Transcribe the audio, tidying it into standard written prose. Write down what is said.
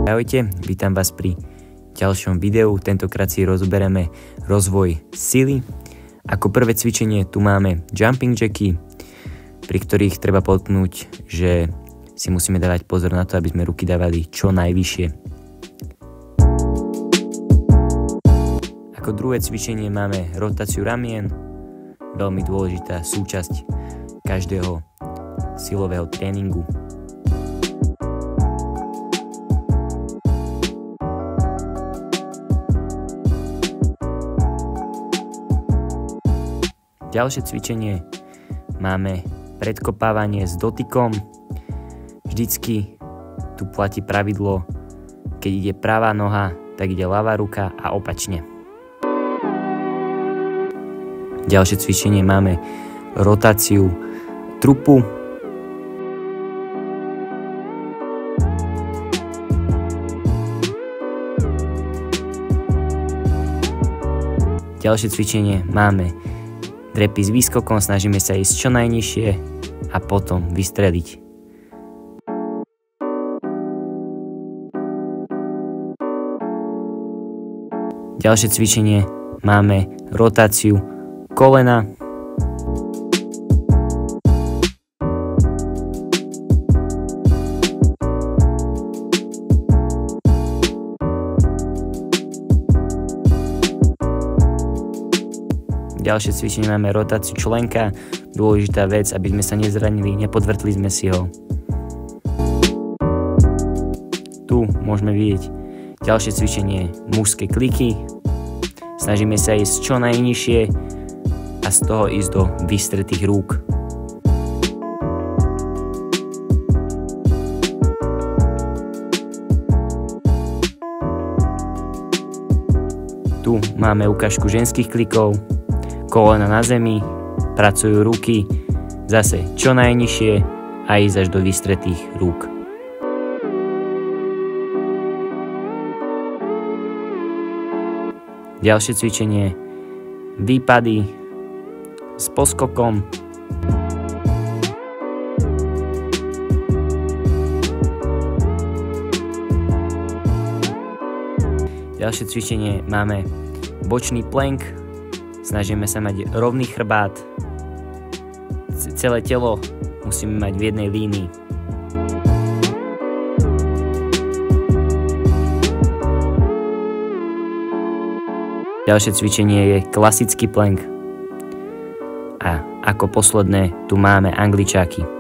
Ahojte, vítam vás pri ďalšom videu. Tentokrát si rozoberieme rozvoj sily. Ako prvé cvičenie tu máme jumping jacky, pri ktorých treba podotknúť, že si musíme dávať pozor na to, aby sme ruky dávali čo najvyššie. Ako druhé cvičenie máme rotáciu ramien, veľmi dôležitá súčasť každého silového tréningu. Ďalšie cvičenie máme predkopávanie s dotykom. Vždycky tu platí pravidlo, keď ide pravá noha, tak ide ľavá ruka a opačne. Ďalšie cvičenie máme rotáciu trupu. Ďalšie cvičenie máme drepy s výskokom, snažíme sa ísť čo najnižšie a potom vystreliť. Ďalšie cvičenie máme rotáciu kolena. Ďalšie cvičenie máme rotáciu členka. Dôležitá vec, aby sme sa nezranili, nepodvrtli sme si ho. Tu môžeme vidieť ďalšie cvičenie mužské kliky. Snažíme sa ísť čo najnižšie a z toho ísť do vystretých rúk. Tu máme ukážku ženských klikov. Kolena na zemi, pracujú ruky, zase čo najnižšie a ísť až do vystretých rúk. Ďalšie cvičenie, výpady s poskokom. Ďalšie cvičenie máme bočný plank. Snažíme sa mať rovný chrbát. Celé telo musíme mať v jednej línii. Ďalšie cvičenie je klasický plank. A ako posledné tu máme angličáky.